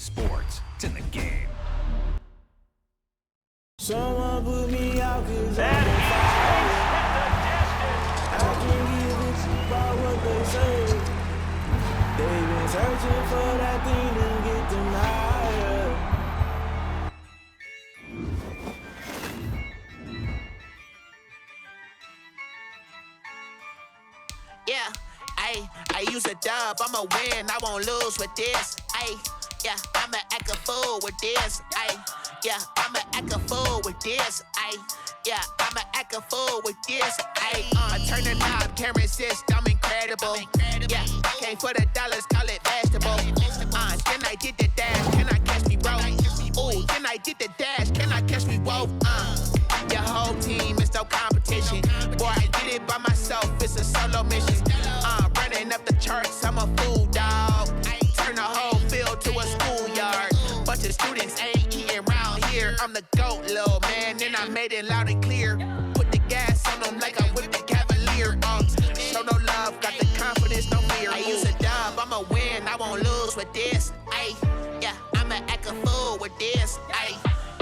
sports. It's in the game. Someone put me out 'cause I'm on fire. I can't give a shit about what they say. They've been searching for that thing to get them higher. Yeah, I use a dub, I'ma win, I won't lose with this. Yeah, I'ma act a fool with this. Yeah, I'ma act a fool with this. Yeah, I'ma act a fool with this. I turn the knob, camera assist, I'm incredible. Yeah, came for the dollars, call it vegetable. Then I did the dash, can I catch me, bro? Ooh, then I did the dash, can I catch me, whoa? Your whole team is no competition. Boy, I did it by myself, it's a solo mission. Running up the charts, I'm a fool, dog. Turn the whole field to a schoolyard. Bunch of students ain't eating round here. I'm the GOAT, little man, and I made it loud and clear. Put the gas on them like I whipped the Cavalier. Show no love, got the confidence, no fear. I use a dub, I'ma win, I won't lose with this. Yeah, I'ma act a fool with this.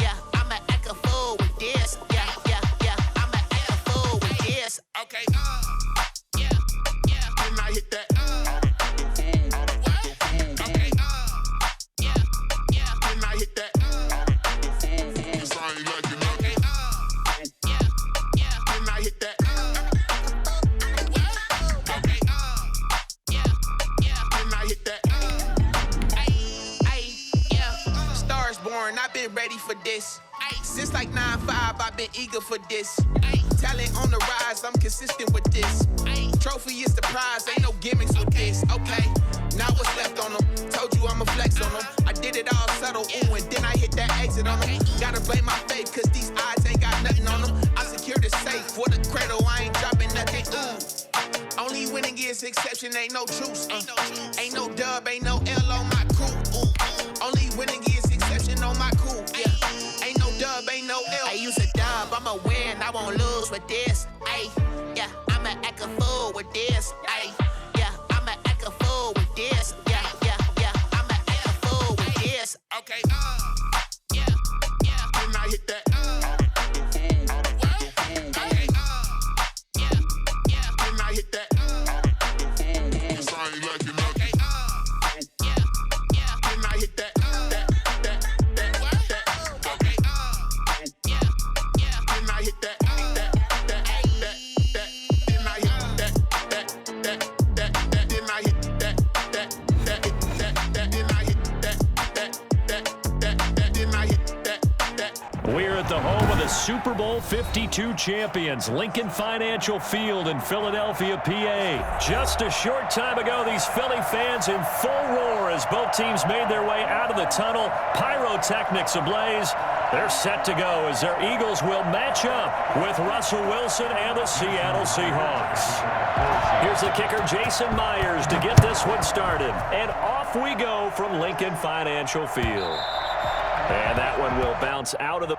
Yeah, I'ma act a fool with this. Yeah, I'ma act a fool with this. Okay, yeah, and I hit that. I've been ready for this. Since like 9-5, I've been eager for this. Talent on the rise, I'm consistent with this. Trophy is the prize, ain't no gimmicks with this. Okay, now what's left on them? Told you I'ma flex on them. I did it all subtle, ooh, and then I hit that exit on them. Gotta blame my faith, cause these odds ain't got nothing on them. I secured the safe for the cradle, I ain't dropping nothing, ooh. Only winning is exception, ain't no truce. Ain't no dub, ain't no L on my crew, ooh. Only winning is exception on my cool, yeah. Ain't no dub, ain't no L. I use a dub, I'ma win, I won't lose with this. Yeah, I'ma act a fool with this. Yeah, I'ma act a fool with this. Yeah, I'ma act a fool with this. Okay, yeah, and I hit that. Okay, yeah, and I hit that. Sound like you know. Okay, yeah, and I hit that. We're at the home of the Super Bowl 52 champions, Lincoln Financial Field in Philadelphia, PA. Just a short time ago, these Philly fans in full roar as both teams made their way out of the tunnel. Pyrotechnics ablaze. They're set to go as their Eagles will match up with Russell Wilson and the Seattle Seahawks. Here's the kicker, Jason Myers, to get this one started. And off we go from Lincoln Financial Field. And that one will bounce out of the...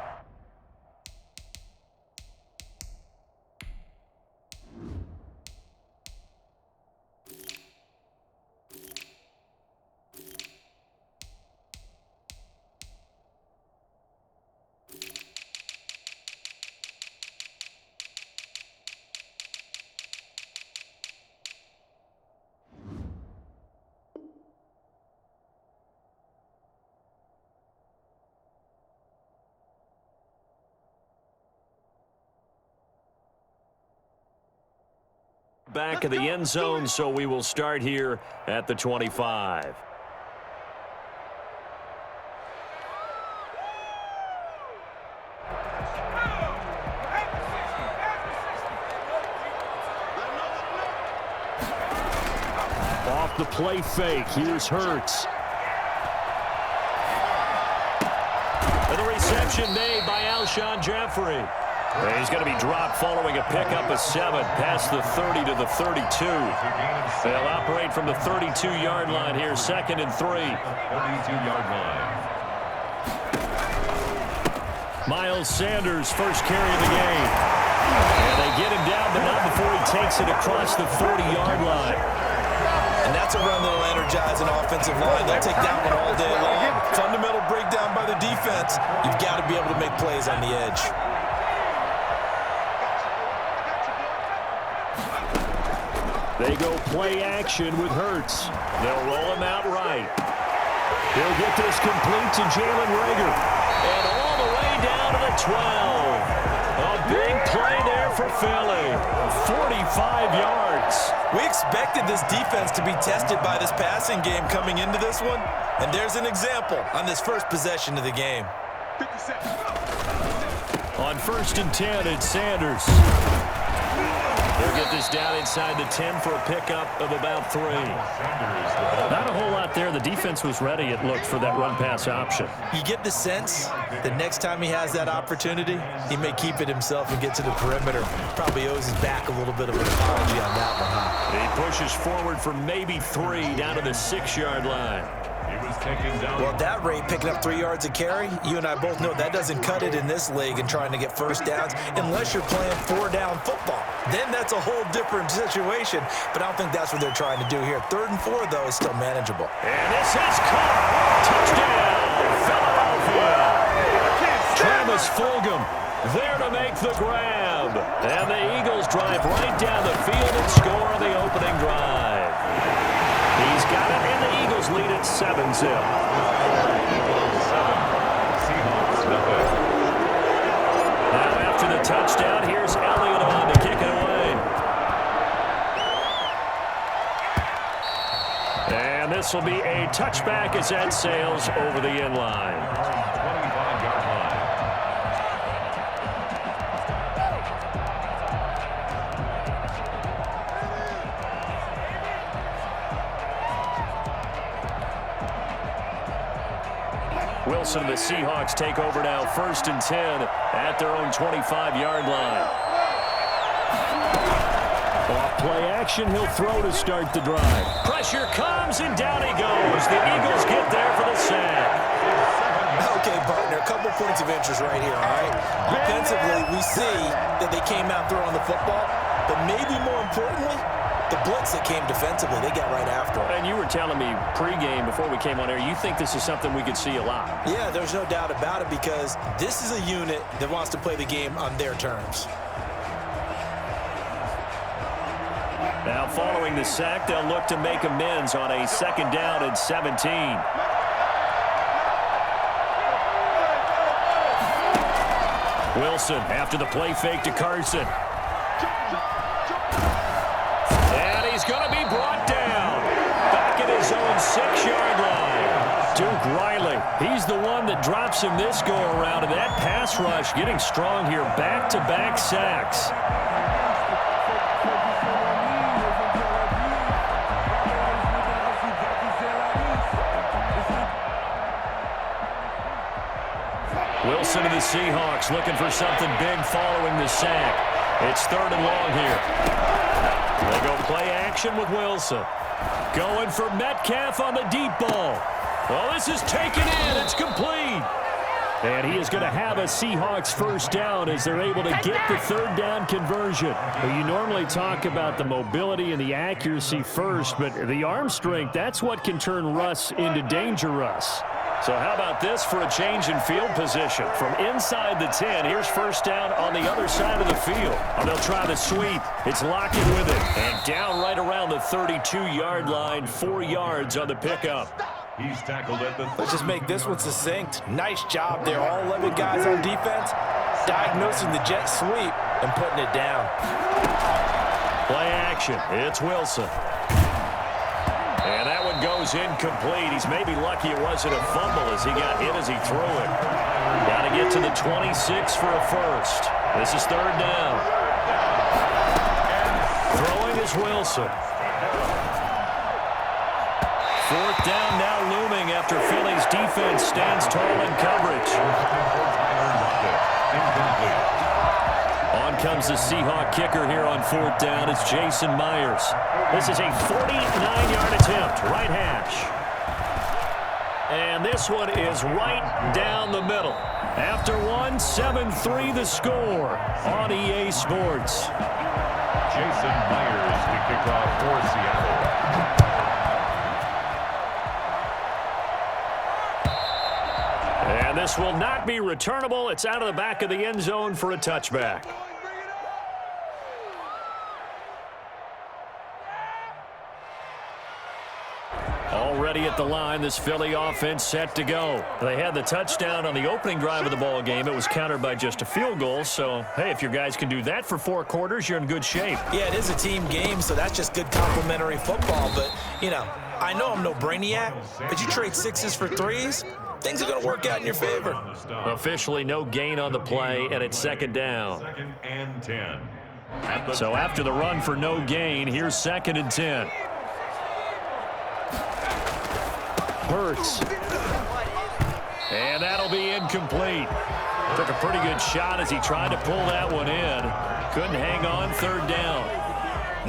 back of the end zone, so we will start here at the 25. Off the play fake, here's Hurts. And the reception made by Alshon Jeffrey. He's going to be dropped following a pickup of 7 past the 30 to the 32. They'll operate from the 32-yard line here, 2nd and 3. 32-yard line. Miles Sanders, first carry of the game. And they get him down, but not before he takes it across the 40-yard line. And that's a run that'll energize energizing offensive line. They'll take that one all day long. Fundamental breakdown by the defense. You've got to be able to make plays on the edge. They go play action with Hurts. They'll roll him out right. He'll get this complete to Jalen Reagor. And all the way down to the 12. A big play there for Philly. 45 yards. We expected this defense to be tested by this passing game coming into this one. And there's an example on this first possession of the game. On 1st and 10, it's Sanders. They'll get this down inside the 10 for a pickup of about 3. Not a whole lot there. The defense was ready, it looked, for that run-pass option. You get the sense that next time he has that opportunity, he may keep it himself and get to the perimeter. Probably owes his back a little bit of an apology on that one, huh? He pushes forward for maybe 3 down to the 6-yard line. Well, at that rate, picking up 3 yards a carry, you and I both know that doesn't cut it in this league and trying to get first downs unless you're playing 4-down football. Then that's a whole different situation, but I don't think that's what they're trying to do here. 3rd and 4, though, is still manageable. And this is caught. Touchdown, Philadelphia. Travis Fulgham there to make the grab. And the Eagles drive right down the field and score on the opening drive. He's got it, and the Eagles lead at 7-0. Now after the touchdown, here's Elliott on to kick it away. And this will be a touchback as that sails over the end line. 25-yard line. Wilson and the Seahawks take over now, 1st and 10 at their own 25-yard line. Off play action, he'll throw to start the drive. Pressure comes, and down he goes. The Eagles get there for the sack. Okay, partner, a couple points of interest right here, all right? Defensively, we see that they came out throwing the football, but maybe more importantly, the blitz that came defensively, they got right after him. And you were telling me pregame before we came on air, you think this is something we could see a lot. Yeah, there's no doubt about it because this is a unit that wants to play the game on their terms. Now following the sack, they'll look to make amends on a 2nd down and 17. Wilson after the play fake to Carson. He's going to be brought down back at his own 6-yard line. Duke Riley, he's the one that drops him this go-around, and that pass rush getting strong here. Back-to-back sacks. Wilson and the Seahawks looking for something big following the sack. It's 3rd and long here. They go play action with Wilson. Going for Metcalf on the deep ball. Well, this is taken in. It's complete. And he is going to have a Seahawks 1st down as they're able to get the 3rd down conversion. Well, you normally talk about the mobility and the accuracy first, but the arm strength, that's what can turn Russ into Danger Russ. So how about this for a change in field position? From inside the 10, here's 1st down on the other side of the field. And they'll try the sweep. It's Lockett with it. And down right around the 32-yard line, 4 yards on the pickup. He's tackled at the... Let's just make this one succinct. Nice job there. All 11 guys on defense diagnosing the jet sweep and putting it down. Play action. It's Wilson. And that one goes incomplete. He's maybe lucky it wasn't a fumble as he got hit as he threw it. Got to get to the 26 for a 1st. This is 3rd down. Throwing is Wilson. 4th down now looming after Philly's defense stands tall in coverage. On comes the Seahawk kicker here on 4th down. It's Jason Myers. This is a 49-yard attempt, right hash. And this one is right down the middle. After one, 7-3 the score on EA Sports. Jason Myers, the kickoff for Seattle. This will not be returnable. It's out of the back of the end zone for a touchback. Already at the line, this Philly offense set to go. They had the touchdown on the opening drive of the ball game. It was countered by just a field goal. So, hey, if your guys can do that for 4 quarters, you're in good shape. Yeah, it is a team game, so that's just good complementary football. But, you know, I know I'm no brainiac, but you trade 6s for 3s, things are going to work out in your favor. Officially no gain on the play, and it's 2nd down. 2nd and 10. So after the run for no gain, here's 2nd and 10. Hurts. And that'll be incomplete. Took a pretty good shot as he tried to pull that one in. Couldn't hang on, 3rd down.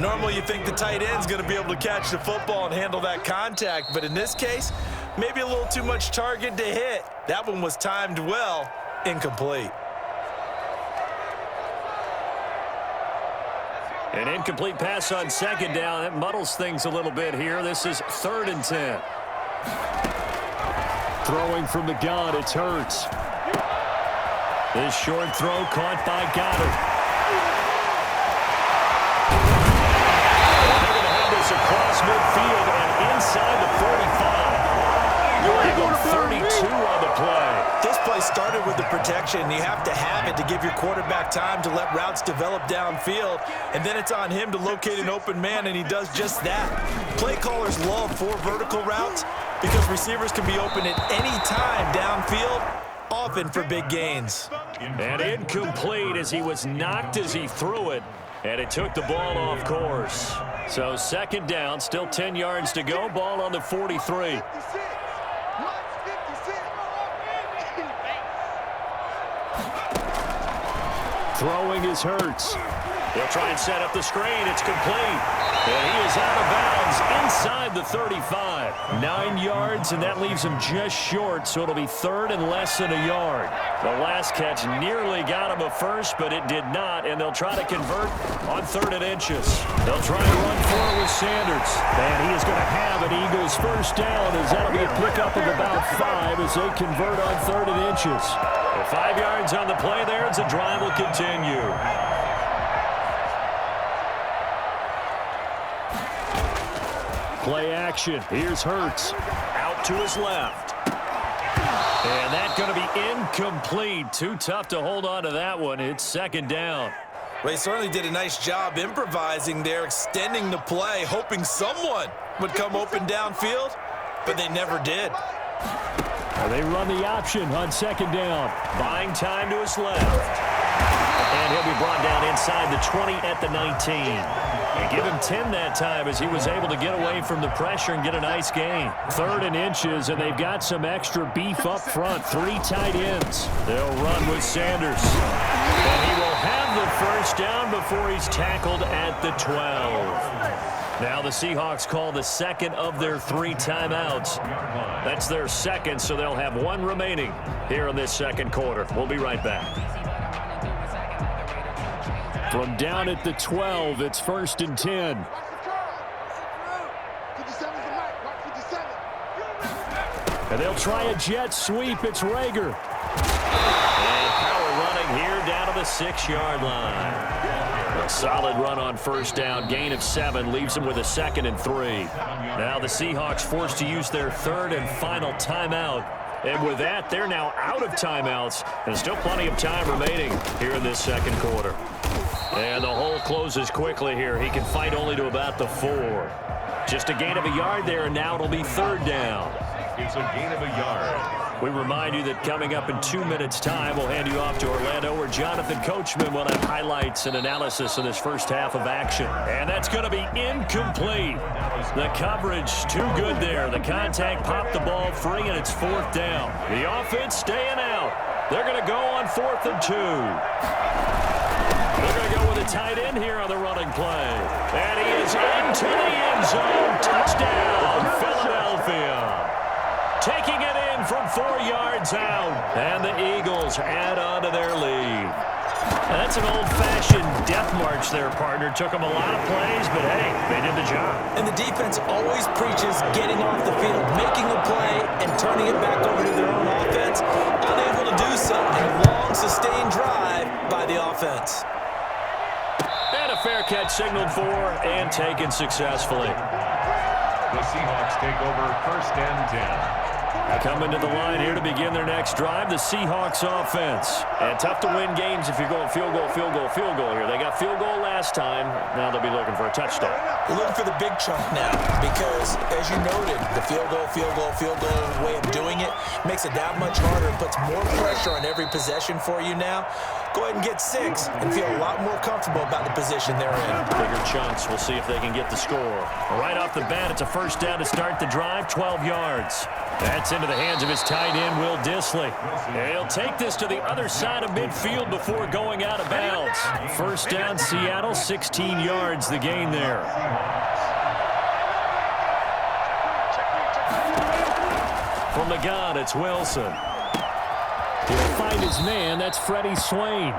Normally you think the tight end's going to be able to catch the football and handle that contact, but in this case, maybe a little too much target to hit. That one was timed well, incomplete. An incomplete pass on 2nd down. That muddles things a little bit here. This is 3rd and 10. Throwing from the gun, it's Hurts. This short throw caught by Goddard. They're going to have this across midfield and inside the 45. 32 on the play. This play started with the protection. You have to have it to give your quarterback time to let routes develop downfield, and then it's on him to locate an open man, and he does just that. Play callers love 4 vertical routes because receivers can be open at any time downfield, often for big gains. And incomplete as he was knocked as he threw it, and it took the ball off course. So 2nd down, still 10 yards to go, ball on the 43. Throwing is Hurts. He'll try and set up the screen. It's complete. And he is out of bounds inside the 35. 9 yards, and that leaves him just short, so it'll be 3rd and less than a yard. The last catch nearly got him a first, but it did not, and they'll try to convert on 3rd and inches. They'll try to run forward with Sanders. And he is going to have an Eagles 1st down, as that'll be a pickup of about 5 as they convert on 3rd and inches. 5 yards on the play there as the drive will continue. Play action. Here's Hurts. Out to his left. And that's going to be incomplete. Too tough to hold on to that one. It's 2nd down. Well, he certainly did a nice job improvising there, extending the play, hoping someone would come open downfield, but they never did. They run the option on 2nd down. Buying time to his left. And he'll be brought down inside the 20 at the 19. And give him 10 that time as he was able to get away from the pressure and get a nice gain. 3rd and inches, and they've got some extra beef up front. 3 tight ends. They'll run with Sanders. And he will have the 1st down before he's tackled at the 12. Now the Seahawks call the 2nd of their 3 timeouts. That's their 2nd, so they'll have 1 remaining here in this 2nd quarter. We'll be right back. From down at the 12, it's 1st and 10. And they'll try a jet sweep. It's Rager. And power running here down to the 6-yard line. A solid run on 1st down. Gain of 7 leaves them with a 2nd and 3. Now the Seahawks forced to use their 3rd and final timeout. And with that, they're now out of timeouts. And still plenty of time remaining here in this 2nd quarter. And the hole closes quickly here. He can fight only to about the 4. Just a gain of a yard there, and now it'll be 3rd down. It's a gain of a yard. We remind you that coming up in 2 minutes' time, we'll hand you off to Orlando, where Jonathan Coachman will have highlights and analysis of this first half of action. And that's going to be incomplete. The coverage too good there. The contact popped the ball free, and it's 4th down. The offense staying out. They're going to go on 4th and 2. They're going to go with a tight end here on the running play. And he is into the end zone. Touchdown, Philadelphia. Taking it in from 4 yards out. And the Eagles add on to their lead. That's an old-fashioned death march there, partner. Took them a lot of plays, but hey, they did the job. And the defense always preaches getting off the field, making a play, and turning it back over to their own offense. Unable to do so, and a long, sustained drive by the offense. And a fair catch signaled for and taken successfully. The Seahawks take over 1st and 10. Coming to the line here to begin their next drive, the Seahawks offense. And tough to win games if you're going field goal, field goal, field goal here. They got field goal last time. Now they'll be looking for a touchdown. We're looking for the big chunk now because, as you noted, the field goal way of doing it makes it that much harder and puts more pressure on every possession for you now. Go ahead and get 6 and feel a lot more comfortable about the position they're in. Bigger chunks. We'll see if they can get the score. Right off the bat, it's a first down to start the drive, 12 yards. That's into the hands of his tight end, Will Dissly. He'll take this to the other side of midfield before going out of bounds. First down, Seattle, 16 yards the gain there. From the gun, it's Wilson. He'll find his man. That's Freddie Swain.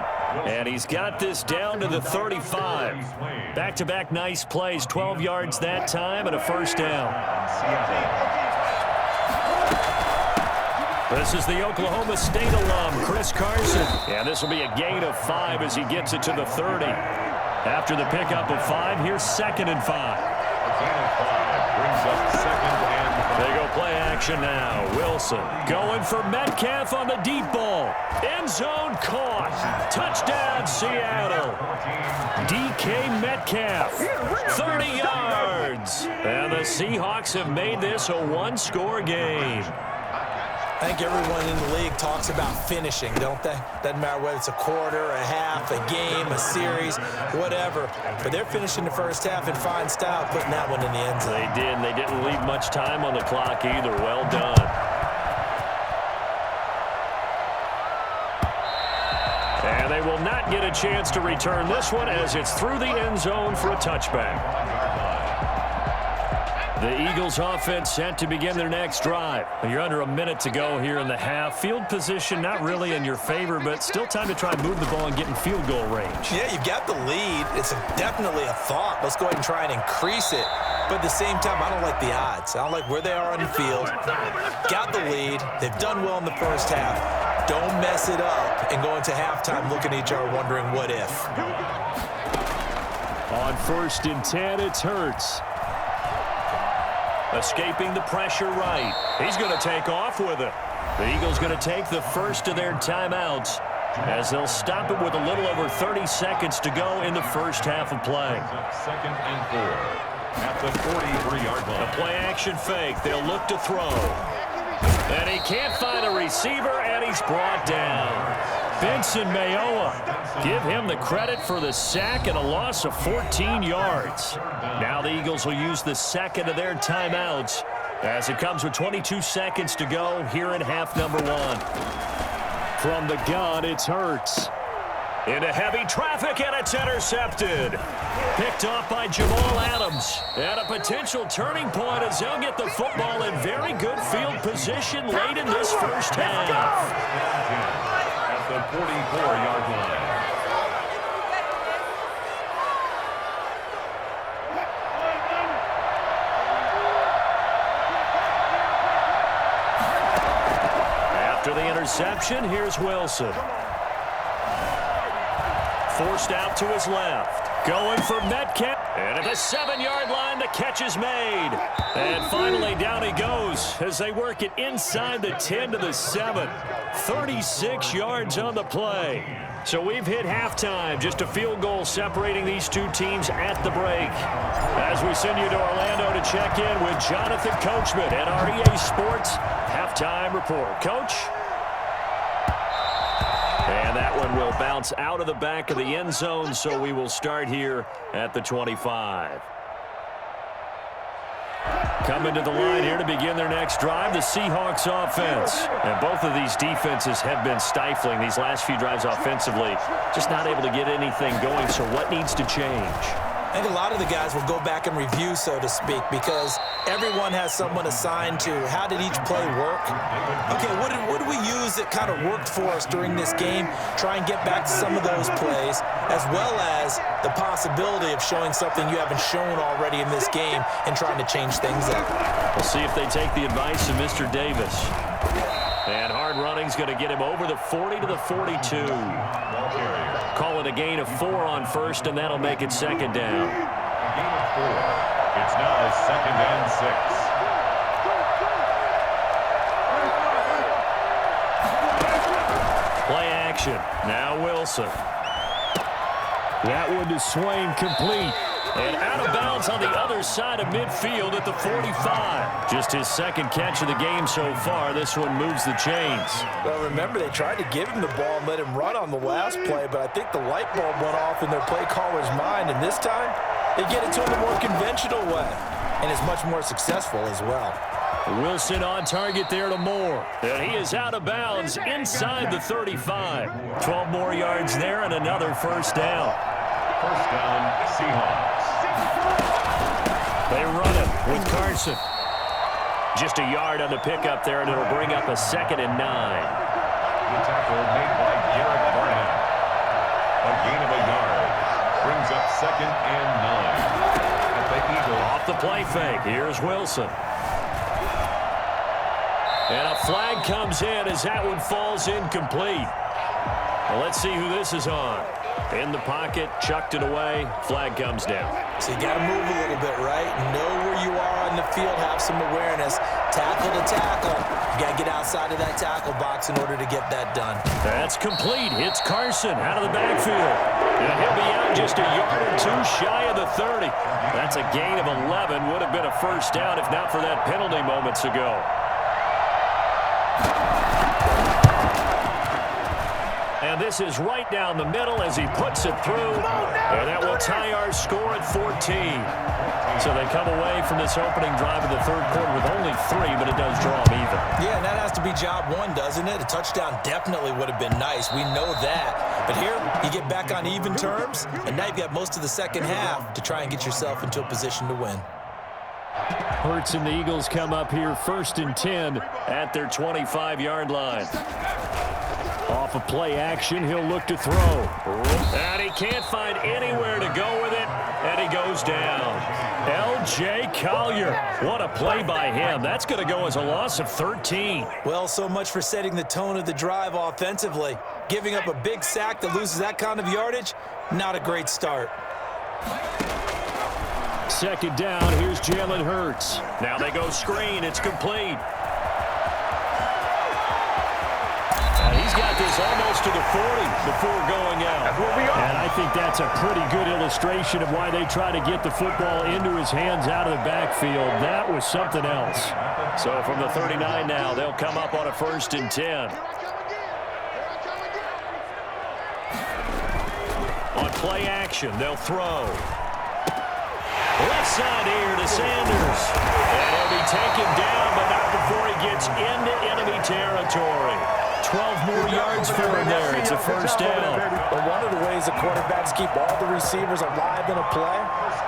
And he's got this down to the 35. Back-to-back nice plays, 12 yards that time and a first down. This is the Oklahoma State alum, Chris Carson. And this will be a gain of 5 as he gets it to the 30. After the pickup of 5, here's 2nd and 5. A gain of 5 brings up 2nd and 5. They go play action now. Wilson going for Metcalf on the deep ball. End zone caught. Touchdown, Seattle. DK Metcalf, 30 yards. And the Seahawks have made this a one-score game. I think everyone in the league talks about finishing, don't they? Doesn't matter whether it's a quarter, a half, a game, a series, whatever. But they're finishing the first half in fine style, putting that one in the end zone. They did, and they didn't leave much time on the clock either. Well done. And they will not get a chance to return this one as it's through the end zone for a touchback. The Eagles offense set to begin their next drive. You're under a minute to go here in the half. Field position not really in your favor, but still time to try and move the ball and get in field goal range. Yeah, you've got the lead. It's definitely a thought. Let's go ahead and try and increase it. But at the same time, I don't like the odds. I don't like where they are on the field. Got the lead. They've done well in the first half. Don't mess it up and go into halftime looking at each other wondering what if. On 1st and 10, it's Hurts. Escaping the pressure right. He's going to take off with it. The Eagles going to take the first of their timeouts as they'll stop it with a little over 30 seconds to go in the first half of play. 2nd and 4 at the 43-yard line. A play action fake. They'll look to throw. And he can't find a receiver, and he's brought down. Benson Mayowa, give him the credit for the sack and a loss of 14 yards. Now the Eagles will use the second of their timeouts as it comes with 22 seconds to go here in half number 1. From the gun, it's Hurts. Into heavy traffic, and it's intercepted. Picked off by Jamal Adams. And a potential turning point as they'll get the football in very good field position late in this first half. At the 44-yard line. After the interception, here's Wilson. Forced out to his left. Going for Metcalf. And at the 7-yard line, the catch is made. And finally, down he goes as they work it inside the 10 to the 7. 36 yards on the play. So we've hit halftime. Just a field goal separating these two teams at the break. As we send you to Orlando to check in with Jonathan Coachman at our EA Sports Halftime Report. Coach? And that one will bounce out of the back of the end zone, so we will start here at the 25. Coming to the line here to begin their next drive, the Seahawks offense. And both of these defenses have been stifling these last few drives offensively. Just not able to get anything going, so what needs to change? I think a lot of the guys will go back and review, so to speak, because everyone has someone assigned to how did each play work. Okay, what did we use that kind of worked for us during this game? Try and get back to some of those plays, as well as the possibility of showing something you haven't shown already in this game and trying to change things up. We'll see if they take the advice of Mr. Davis. And hard running's going to get him over the 40 to the 42. Call it a gain of 4 on first, and that'll make it second down. A gain of 4. It's now 2nd and 6. Play action. Now Wilson. That one to Swain, complete. And out of bounds on the other side of midfield at the 45. Just his second catch of the game so far. This one moves the chains. Well, remember, they tried to give him the ball and let him run on the last play, but I think the light bulb went off in their play caller's mind, and this time they get it to him the more conventional way, and it's much more successful as well. Wilson on target there to Moore. And he is out of bounds inside the 35. 12 more yards there and another first down. First down, Seahawks. They run it with Carson. Just a yard on the pickup there, and it'll bring up a 2nd and 9. The tackle made by Garrett Barnett. A gain of a yard. Brings up 2nd and 9. At the Eagles. Off the play fake. Here's Wilson. And a flag comes in as that one falls incomplete. Well, let's see who this is on. In the pocket, chucked it away, flag comes down. So you got to move a little bit, right? Know where you are on the field, have some awareness. Tackle to tackle. You got to get outside of that tackle box in order to get that done. That's complete. It's Carson out of the backfield. And he'll be out just a yard or 2 shy of the 30. That's a gain of 11. Would have been a first down if not for that penalty moments ago. And this is right down the middle as he puts it through. And that will tie our score at 14. So they come away from this opening drive in the third quarter with only 3, but it does draw them even. Yeah, and that has to be job 1, doesn't it? A touchdown definitely would have been nice. We know that. But here, you get back on even terms, and now you've got most of the second half to try and get yourself into a position to win. Hurts and the Eagles come up here 1st and 10 at their 25-yard line. Off of play action, he'll look to throw. And he can't find anywhere to go with it, and he goes down. L.J. Collier, what a play by him. That's going to go as a loss of 13. Well, so much for setting the tone of the drive offensively. Giving up a big sack that loses that kind of yardage, not a great start. Second down, here's Jalen Hurts. Now they go screen, it's complete. He's got this almost to the 40 before going out. That's where we are. And I think that's a pretty good illustration of why they try to get the football into his hands out of the backfield. That was something else. So from the 39 now, they'll come up on a 1st and 10. On play action, they'll throw. Left side here to Sanders. And he'll be taken down, but not before he gets into enemy territory. 12 more yards for him there. It's a first down. Well, one of the ways the quarterbacks keep all the receivers alive in a play,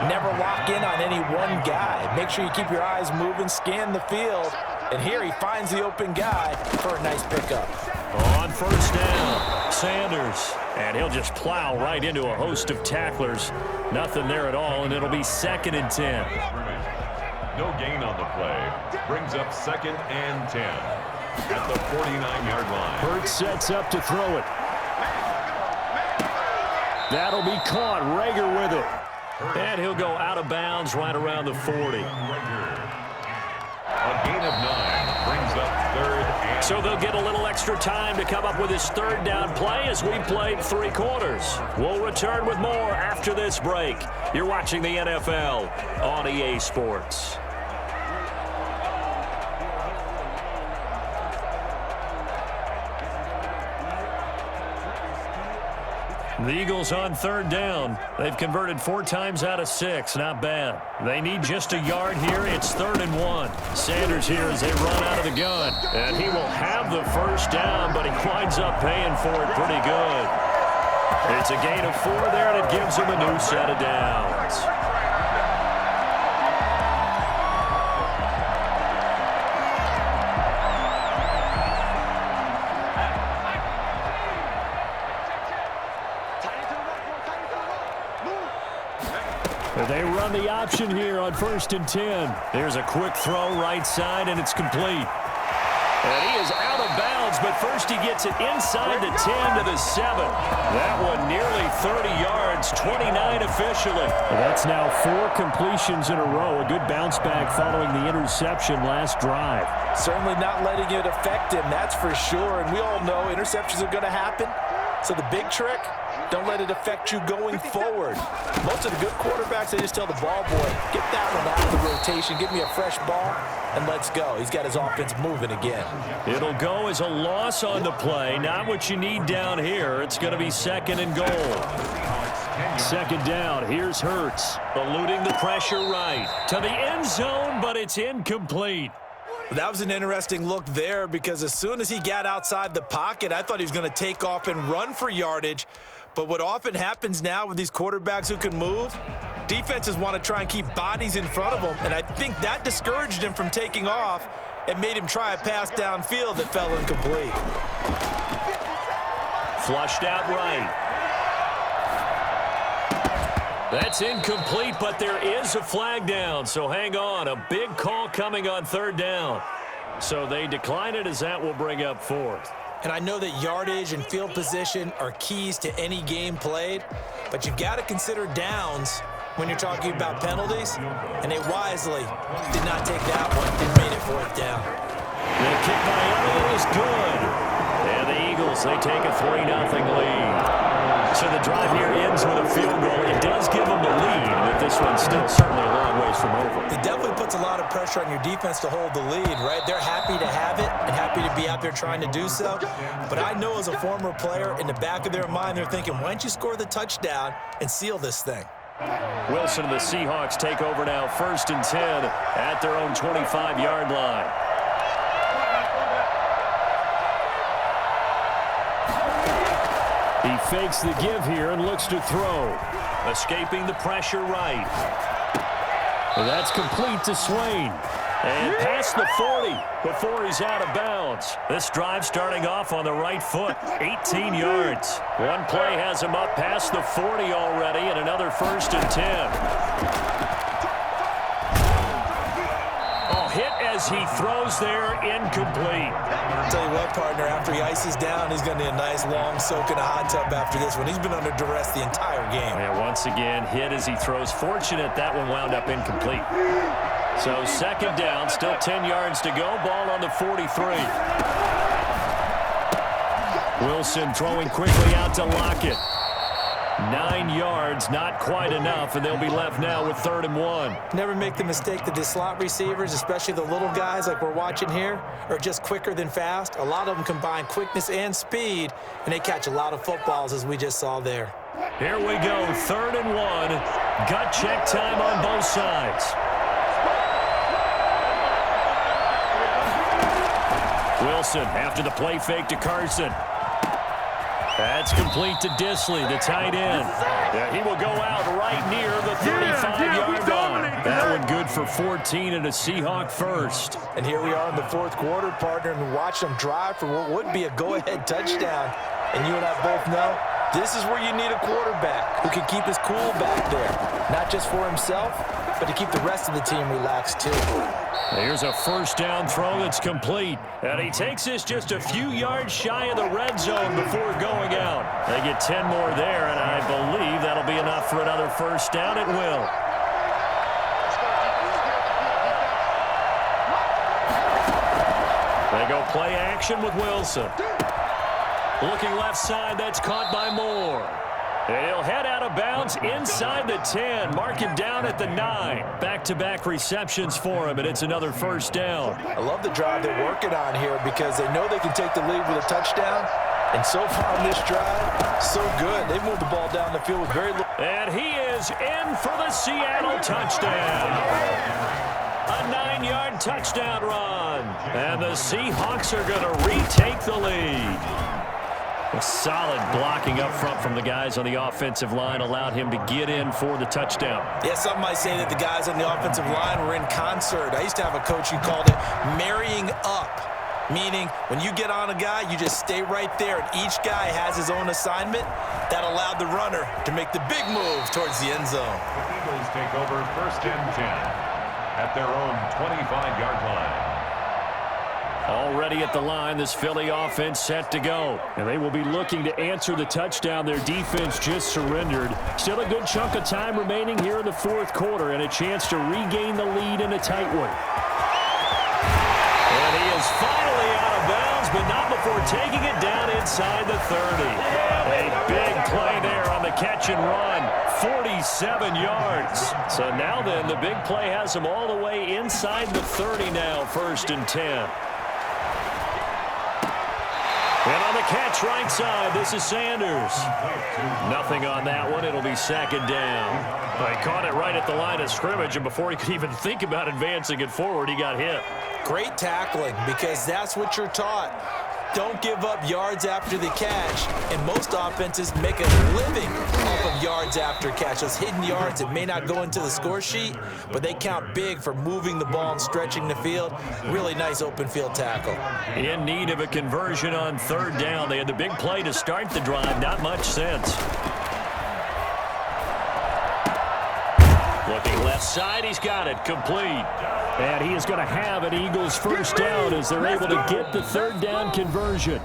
never lock in on any one guy. Make sure you keep your eyes moving, scan the field. And here he finds the open guy for a nice pickup. On first down, Sanders. And he'll just plow right into a host of tacklers. Nothing there at all, and it'll be 2nd and 10. No gain on the play. Brings up 2nd and 10. At the 49-yard line. Hurts sets up to throw it. That'll be caught. Rager with it. And he'll go out of bounds right around the 40. A gain of 9 brings up 3rd and... So they'll get a little extra time to come up with his 3rd down play as we played 3 quarters. We'll return with more after this break. You're watching the NFL on EA Sports. The Eagles on 3rd down. They've converted 4 times out of 6. Not bad. They need just a yard here. It's 3rd and 1. Sanders here as they run out of the gun. And he will have the first down, but he winds up paying for it pretty good. It's a gain of 4 there, and it gives them a new set of downs. They run the option here on 1st and 10. There's a quick throw right side, and it's complete. And he is out of bounds, but first he gets it inside the 10 to the 7. That one nearly 30 yards, 29 officially. That's now 4 completions in a row. A good bounce back following the interception last drive. Certainly not letting it affect him, that's for sure. And we all know interceptions are going to happen. So the big trick, don't let it affect you going forward. Most of the good quarterbacks, they just tell the ball boy, get that one out of the rotation, give me a fresh ball, and let's go. He's got his offense moving again. It'll go as a loss on the play. Not what you need down here. It's going to be 2nd and goal. 2nd down. Here's Hurts, eluding the pressure right to the end zone, but it's incomplete. That was an interesting look there because as soon as he got outside the pocket, I thought he was going to take off and run for yardage. But what often happens now with these quarterbacks who can move, defenses want to try and keep bodies in front of them, and I think that discouraged him from taking off and made him try a pass downfield that fell incomplete. Flushed out right. That's incomplete, but there is a flag down, so hang on. A big call coming on 3rd down. So they decline it as that will bring up 4th. And I know that yardage and field position are keys to any game played, but you've got to consider downs when you're talking about penalties, and they wisely did not take that one and made it 4th down. The kick by Elliott is good. And the Eagles, they take a 3-0 lead. So the drive here ends with a field goal. It does give them the lead, but this one's still certainly a long ways from over. It definitely puts a lot of pressure on your defense to hold the lead, right? They're happy to have it and happy to be out there trying to do so. But I know as a former player, in the back of their mind, they're thinking, why don't you score the touchdown and seal this thing? Wilson and the Seahawks take over now 1st and 10 at their own 25-yard line. He fakes the give here and looks to throw. Escaping the pressure right. Well, that's complete to Swain. And past the 40 before he's out of bounds. This drive starting off on the right foot, 18 yards. One play has him up past the 40 already, and another 1st and 10. Hit as he throws there, incomplete. I'll tell you what, partner, after he ices down, he's going to need a nice long soak in a hot tub after this one. He's been under duress the entire game. And once again, hit as he throws. Fortunate that one wound up incomplete. So 2nd down, still 10 yards to go. Ball on the 43. Wilson throwing quickly out to Lockett. 9 yards, not quite enough, and they'll be left now with 3rd and 1. Never make the mistake that the slot receivers, especially the little guys like we're watching here, are just quicker than fast. A lot of them combine quickness and speed, and they catch a lot of footballs, as we just saw there. Here we go, 3rd and 1. Gut check time on both sides. Wilson after the play fake to Carson. That's complete to Disley, the tight end. Yeah, he will go out right near the 35-yard line. That one good for 14 and a Seahawk first. And here we are in the 4th quarter, partner, and watch them drive for what would be a go-ahead touchdown. And you and I both know this is where you need a quarterback who can keep his cool back there. Not just for himself, but to keep the rest of the team relaxed too. Here's a 1st down throw that's complete. And he takes this just a few yards shy of the red zone before going out. They get 10 more there, and I believe that'll be enough for another 1st down. It will. They go play action with Wilson. Looking left side, that's caught by Moore. He'll head out of bounds inside the 10. Mark him down at the 9. Back-to-back receptions for him, and it's another 1st down. I love the drive they're working on here because they know they can take the lead with a touchdown. And so far on this drive, so good. They've moved the ball down the field with very little. And he is in for the Seattle touchdown. A 9-yard touchdown run. And the Seahawks are going to retake the lead. A solid blocking up front from the guys on the offensive line allowed him to get in for the touchdown. Yeah, some might say that the guys on the offensive line were in concert. I used to have a coach who called it marrying up, meaning when you get on a guy, you just stay right there, and each guy has his own assignment. That allowed the runner to make the big move towards the end zone. The Eagles take over 1st and 10 at their own 25-yard line. Already at the line, this Philly offense set to go. And they will be looking to answer the touchdown their defense just surrendered. Still a good chunk of time remaining here in the 4th quarter and a chance to regain the lead in a tight one. And he is finally out of bounds, but not before taking it down inside the 30. A big play there on the catch and run. 47 yards. So now then, the big play has him all the way inside the 30 now, 1st and 10. And on the catch right side, this is Sanders. Nothing on that one. It'll be 2nd down. He caught it right at the line of scrimmage, and before he could even think about advancing it forward, he got hit. Great tackling, because that's what you're taught. Don't give up yards after the catch, and most offenses make a living off of yards after catch. Those hidden yards that may not go into the score sheet, but they count big for moving the ball and stretching the field. Really nice open field tackle. In need of a conversion on 3rd down. They had the big play to start the drive. Not much sense. Looking left side, he's got it. Complete. And he is going to have an Eagles 1st down as they're able to get the 3rd down conversion.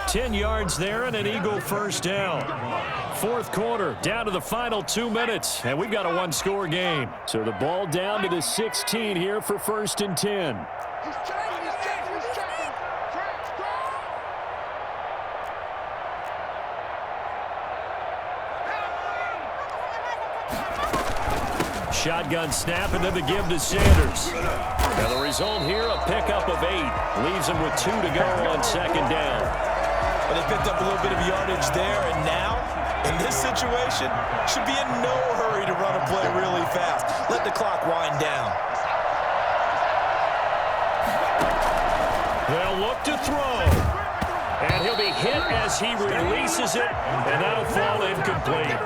10 yards there and an Eagle 1st down. 4th quarter, down to the final 2 minutes, and we've got a 1-score game. So the ball down to the 16 here for 1st and 10. Shotgun snap and then the give to Sanders. And the result here, a pickup of 8. Leaves him with 2 to go on 2nd down. Well, they picked up a little bit of yardage there, and now, in this situation, should be in no hurry to run a play really fast. Let the clock wind down. They'll look to throw. And he'll be hit as he releases it, and that'll fall incomplete.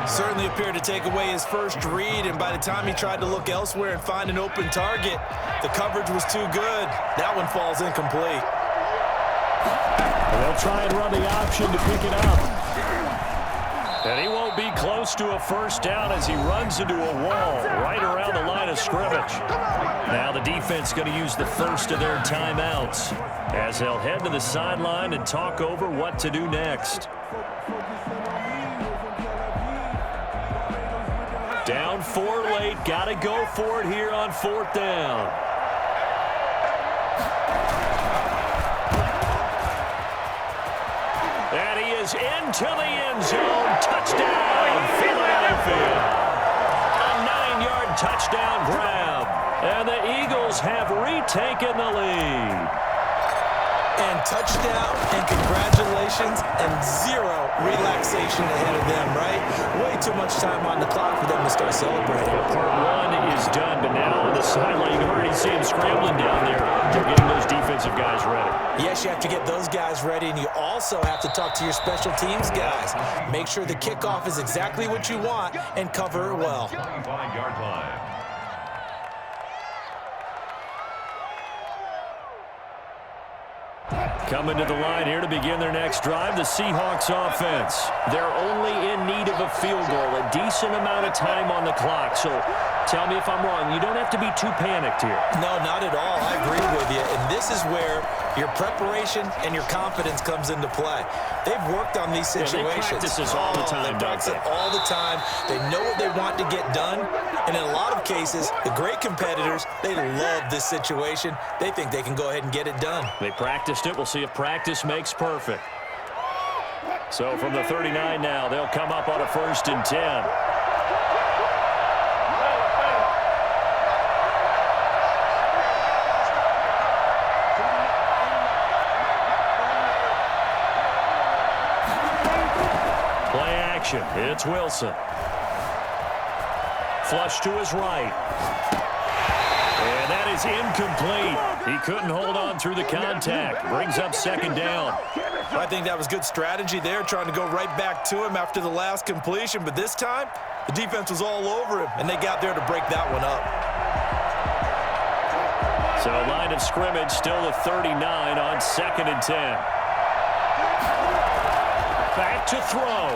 Certainly appeared to take away his first read, and by the time he tried to look elsewhere and find an open target, the coverage was too good. That one falls incomplete. They'll try and run the option to pick it up. And he won't be close to a 1st down as he runs into a wall right around the line of scrimmage. Now the defense going to use the first of their timeouts as they'll head to the sideline and talk over what to do next. Down 4 late, got to go for it here on 4th down. And he is into the end zone. Touchdown, Philadelphia. A 9-yard touchdown grab. And the Eagles have retaken the lead. And touchdown, and congratulations, and 0 relaxation ahead of them, right? Way too much time on the clock for them to start celebrating. Part 1 is done, but now on the sideline, you can already see him scrambling down there. They're getting those defensive guys ready. Yes, you have to get those guys ready, and you also have to talk to your special teams guys. Make sure the kickoff is exactly what you want and cover it well. 25-yard line. Coming to the line here to begin their next drive, the Seahawks offense. They're only in need of a field goal, a decent amount of time on the clock. So tell me if I'm wrong. You don't have to be too panicked here. No, not at all. I agree with you. And this is where your preparation and your confidence comes into play. They've worked on these situations. They practice this all the time, they practice it all the time. They know what they want to get done. And in a lot of cases, the great competitors, they love this situation. They think they can go ahead and get it done. They practiced it. We'll see if practice makes perfect. So from the 39 now, they'll come up on a 1st and 10. It's Wilson. Flush to his right. And that is incomplete. He couldn't hold on through the contact. Brings up second down. I think that was good strategy there, trying to go right back to him after the last completion. But this time, the defense was all over him, and they got there to break that one up. So line of scrimmage still a 39 on 2nd and 10. Back to throw.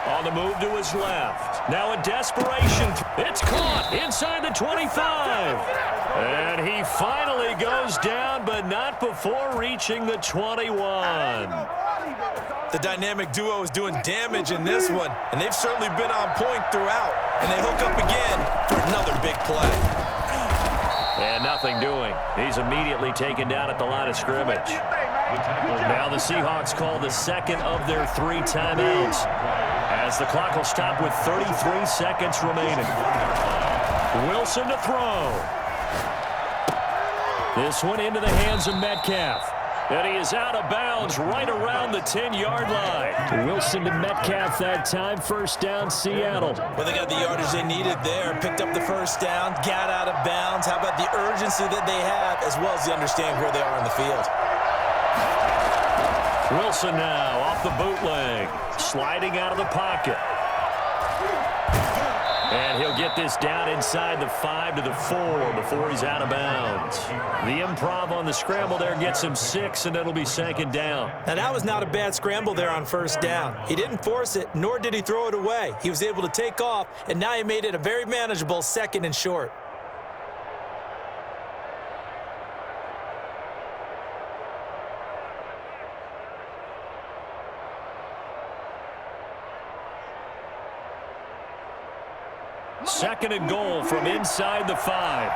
On the move to his left. Now in desperation. It's caught inside the 25. And he finally goes down, but not before reaching the 21. The dynamic duo is doing damage in this one, and they've certainly been on point throughout. And they hook up again for another big play. And nothing doing. He's immediately taken down at the line of scrimmage. Now the Seahawks call the second of their 3 timeouts, as the clock will stop with 33 seconds remaining. Wilson to throw. This one into the hands of Metcalf. And he is out of bounds right around the 10-yard line. Wilson to Metcalf that time. First down, Seattle. Well, they got the yardage they needed there. Picked up the first down, got out of bounds. How about the urgency that they have, as well as they understand where they are on the field. Wilson now off the bootleg. Sliding out of the pocket. And he'll get this down inside the 5 to the 4 before he's out of bounds. The improv on the scramble there gets him 6, and it'll be second down. Now, that was not a bad scramble there on first down. He didn't force it, nor did he throw it away. He was able to take off, and now he made it a very manageable 2nd and short. Second and goal from inside the 5.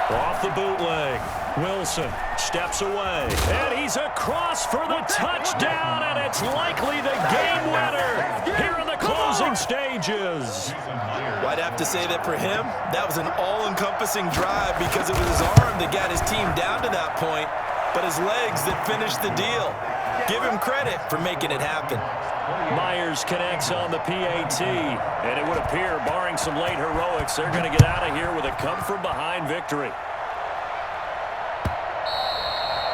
Off the bootleg. Wilson steps away. And he's across for the touchdown, and it's likely the game winner here in the closing stages. Well, I'd have to say that for him, that was an all-encompassing drive because it was his arm that got his team down to that point, but his legs that finished the deal. Give him credit for making it happen. Myers connects on the PAT, and it would appear, barring some late heroics, they're going to get out of here with a come-from-behind victory.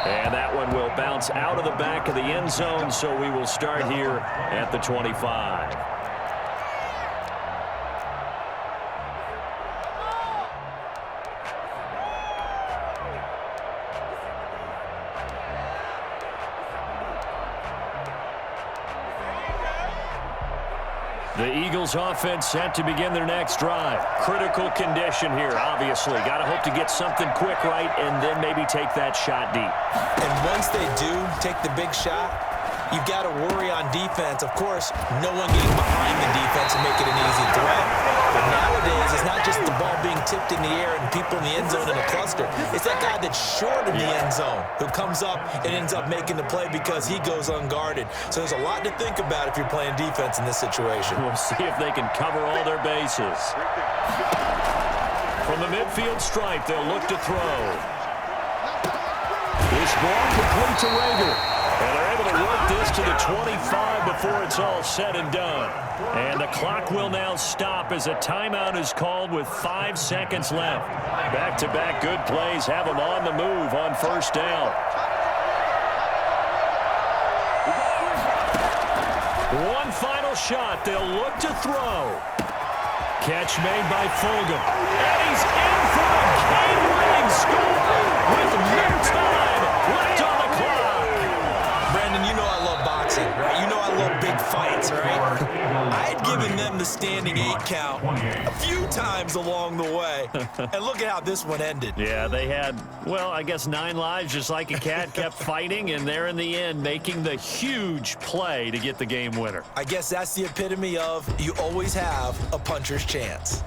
And that one will bounce out of the back of the end zone, so we will start here at the 25. The Eagles offense set to begin their next drive. Critical condition here, obviously. Got to hope to get something quick right and then maybe take that shot deep. And once they do take the big shot, you've got to worry on defense. Of course, no one getting behind the defense and make it an easy threat. But nowadays, it's not just the ball being tipped in the air and people in the end zone in a cluster. It's that guy that's short of the end zone who comes up and ends up making the play because he goes unguarded. So there's a lot to think about if you're playing defense in this situation. We'll see if they can cover all their bases. From the midfield stripe, they'll look to throw. This ball complete to Rager. And they're able to work this to the 25 before it's all said and done. And the clock will now stop as a timeout is called with 5 seconds left. Back-to-back good plays have them on the move on first down. One final shot. They'll look to throw. Catch made by Fulgham. And he's in for a game-winning score with no time left on the clock. Brandon, you know I love boxing, right? You know I love big fights, right? I had given them the standing 8 count a few times along the way. And look at how this one ended. Yeah, they had, well, I guess 9 lives, just like a cat, kept fighting, and they're in the end making the huge play to get the game winner. I guess that's the epitome of you always have a puncher's chance.